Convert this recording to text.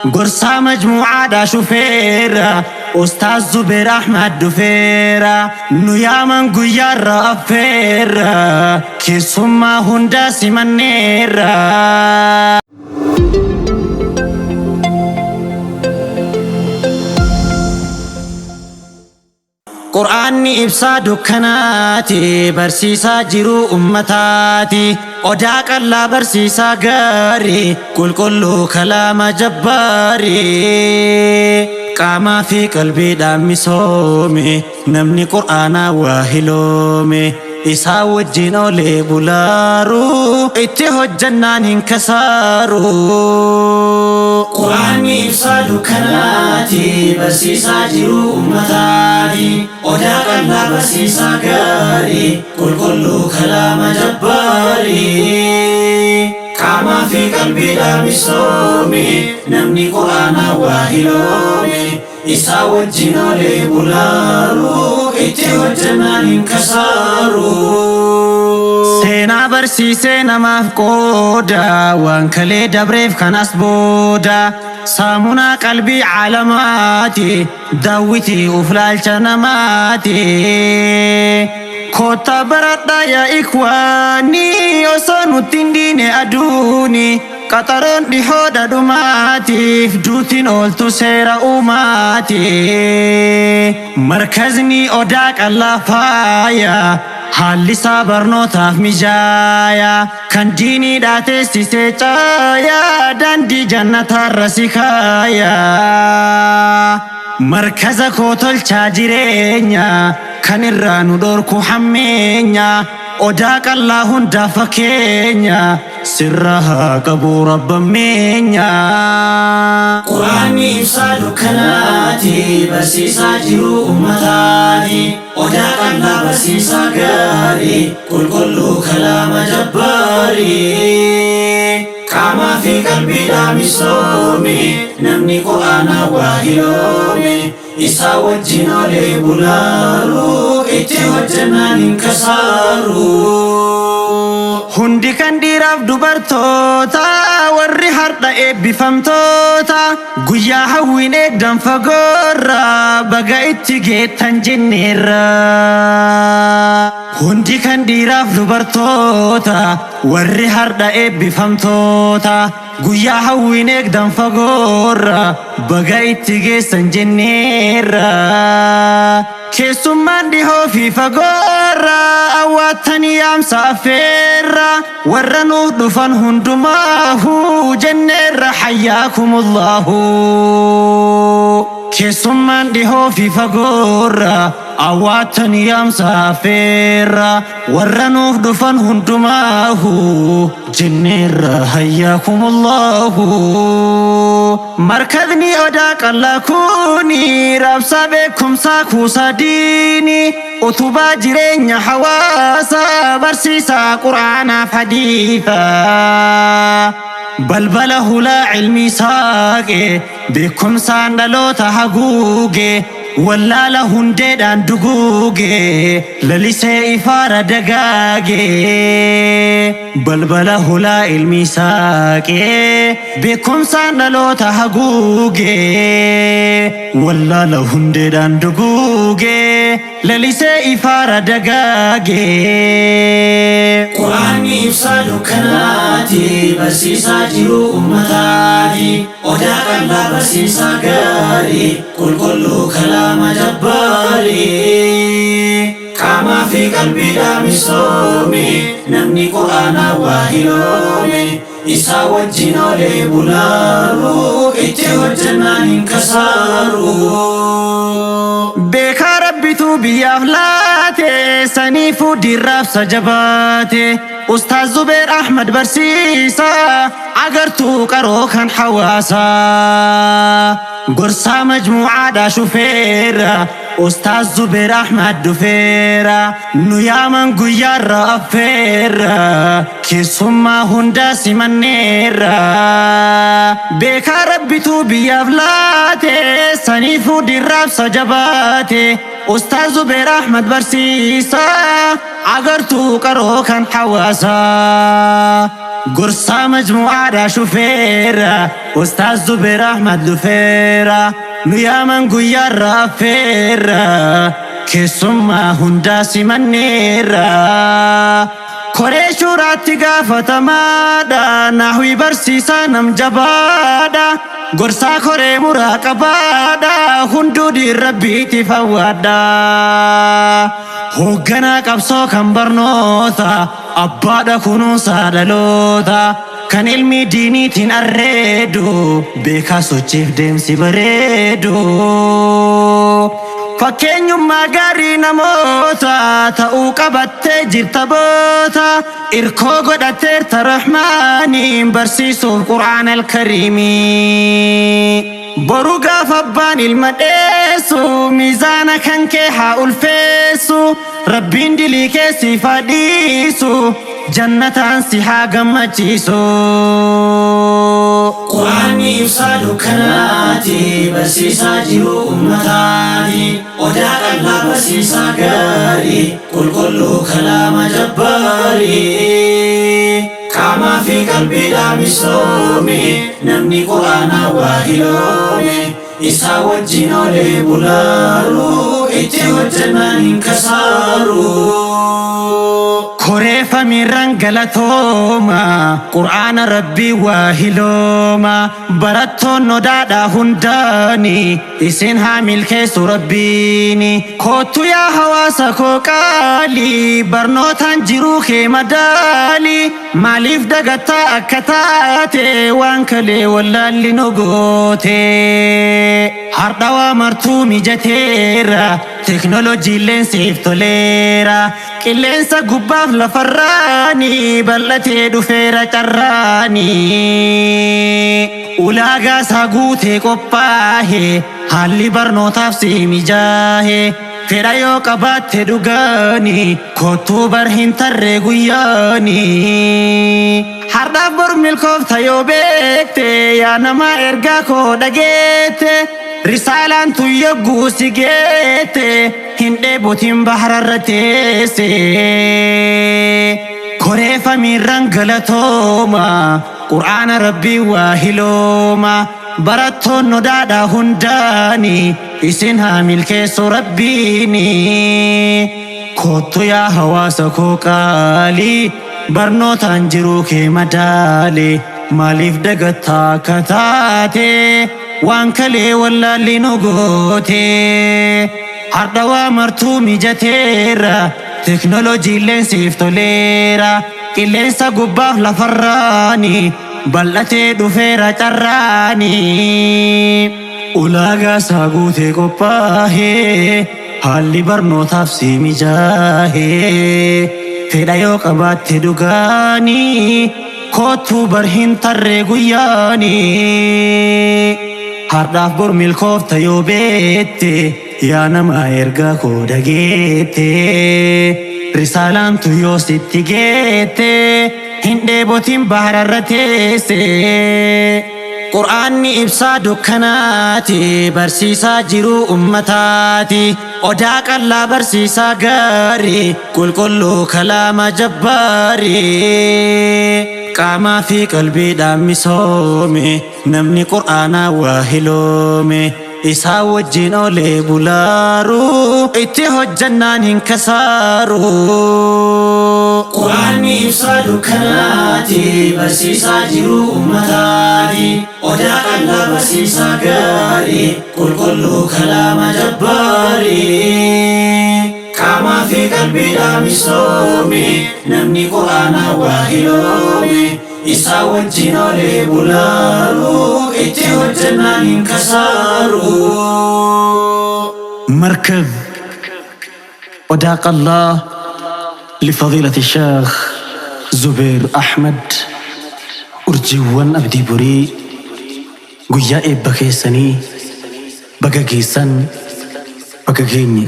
قرصا مجموعة دا شوفيرا أستاذ زبير أحمد دفيرا نويا من قيار أفيرا كيسوما هندا سيمانيرا قرآني إبسا دكناتي برسيسا جرو أمتاتي أداك الله برسيسا غاري كل كلام جباري قاما في قلبي دامي سومي نمني قرآن واهلومي إسا وجينو لبولارو اتهو الجنان انكسارو قرآني إبسا دكناتي برسيسا جرو أمتاتي أداك الله برسيسا غاري كل كلام جباري قاما في قلبي دامي سومي نمني قرآن واهلومي إسا وجينو لبولارو اتهو الجنان انكسارو سينا برسيسي نماف قودا وانكلي دبريف خناس بودا سامونا قلبي علاماتي داويتي وفلال جنماتي كوتا بردا يا إخواني وصنو تنديني أدوني قطرون دي حودا دوماتي فدوتين أولتو سيرا أوماتي مركزني أوداك الله فايا حالي صبرنو تاف مجايا كان ديني داتي سيسيچايا داندي جنة الرسيخايا مركز كوتل چاجرينيا كان الرانو دوركو حمينيا أوداك الله هندا فكينيا سرها قبو رب مينيا قرآني إبسا دكناتي برسيسا جرو أمتاتي أوداك الله برسيسا غاري كل كلام جباري قاما في قلبي دامي سومي نمني قرآن واهلومي إسا وجينو لبولارو اتهو الجنان انكسارو هندي كان ديراف دوبرتوتا ورّي هردا إبفمتوتا قويا هوين إقدام فقورا بقا اتجيت تنجنيرا هندي كان ديراف دوبرتوتا ورّي هردا إبفمتوتا قويا هوين إقدام فقورا بقا اتجيت تنجنيرا كيسومان دي هو في فقورا أواتني أم سافيرا ورنو دفن هندماهو جنر حياكم الله كيسومان دي هو في فقورا أواتني أم سافيرا ورنو دفن هندماهو جنر حياكم الله مركزني أداك الله كوني رابسا بكم ساكو ساديني أتوبا جرين حواسا برسيسا قرآن حديثا بلبله لا علمي ساقي بكم ساندلو تحقوقي ولا لهن ديدان دقوقي لليسي إفارة دقاقي بلبله لا علمي ساقي بكم ساندلو تحقوقي ولا لهن ديدان دقوقي لليسي إفارة دقاقي قرآني إبسا دكناتي برسيسا جرو أمتاتي أوداك الله برسيسا غاري كل كلام جباري قاما في قلبي دامي سومي نمني قرآن واهلومي إسا وجينو لبولارو اتهو الجنان انكسارو بيكا ربيتو بيافلاتي سنيفو ديراف سجباتي أستاذ زبير أحمد برسيسا عقرتو قروخان حواسا قرصا مجموعة دا شوفيرا Ustaz Zubair Ahmad dhufeera nu yaaman guyyaarra affeera keessummaa hunda simanneera beekaa rabbitu biyyaaf laate saniifuu dirraabsa jabaate Ustaz Zubair Ahmad barsiisaa agartuu qaroo kan hawaasaa gorsaa majmuu'aadhaa shufeera Ustaz Zubair Ahmad dhufeera nu yaaman guyyaarra affeera keessummaa hunda simanneera koree shuraatti gaafatamaadha nahwii barsiisaa nam jabaadha gorsaa koree muraaqabaadha hunduu dirrabbiitti fawwaadha hoogganaa qabsoo kan barnoota abbaadha kunuunsaa dhaloota kan ilmi diiniitiin arreedu beekaa sochiif deemsi bareedu fakkeenyummaa gaarii namoota ta'uu qabattee jirta boota irkoo godhatteerta rahmaaniin barsiisuuf qur'aana alkariimii boru gaafa abbaan ilma dheessu miizaana kan kee haa ulfeessu rabbiin dilii keessi fadhiisu jannataan si haa gammachiisu qur'aanni ibsaa dukkanaati barsiisaa jiru ummataati odaa qal'aa barsiisaa gaarii qulqulluu kalaama jabbaarii qaamaa fi qalbiidhaa misoome namni qur'aanaa waa hiloome isaa wajjin olee bulaaru itti hojjannaan hin kasaaru koreefa miirran galatooma qur'aana rabbii waa hilooma barattoon odaadhaa hundaani isin haa milkeessu rabbiini kootu yaa hawaasa koo qaalii barnootaan jiruu kee madaalii maaliif dagattaa akka taate waan kalee wallaalli nu goote hardhawaa martuu mijateera teknooloojiileen siif toleera qilleensa gubbaaf lafarraani bal'atee dhufeera carraani ulaagaa isaa guutee qophaahe haalli barnootaaf si mijaahe fedha yoo qabaatte dhugaani kottuu bar hin tarree guyyaani hardhaaf bor milkoofta yoo beekte yaa nama ergaa koo dhageette risaalaan tun yogguu si geette hin dheebotin bahararra teesse koreefa miirran galatooma qur'aana rabbii waa hilooma barattoon odaadhaa hundaani isin haa milkeessu rabbiini kottu yaa hawaasa koo qaalii barnootaan jiruu kee madaale maaliif dagattaa akka taate waan kalee wallaalli nu goote hardhawaa martuu mijateera teknooloojiileen siif toleera qilleensa gubbaaf lafarraani bal'atee dhufeera carraani ulaagaa isaa guutee qophaahe haalli barnootaaf si mijaahe fedha yoo qabaatte dhugaani kottuu bar hin tarree guyyaani hardhaaf bor milkoofta yoo beette yaa nama ergaa koo dhageette risaalaan tu yoo sitti geette hin dheebotin bahararra teesse qur'aanni ibsaa dukkanaati barsiisaa jiruu ummataati odaa qal'aa barsiisaa gaarii qulqulluu kalaama jabbaarii qaamaa fi qalbiidhaan misoome namni qur'aanaa waa hiloome isaa wajjin olee bulaaru itti hojjannaan hin kasaaru qur'aanni ibsaa dukkanaati barsiisaa jiruu ummataati odaa qal'aa barsiisaa gaarii qulqulluu kalaama jabbaarii qaamaa fi qalbiidhaan misoome namni qur'aanaa waa hiloome isaa wajjin olee bulaaru itti hojjannaan hin kasaaru مركب وداق الله لفضيلة الشيخ زبير أحمد أرجوان أبدي بري قيا إبكيسني بقاقيسن bakka keenya.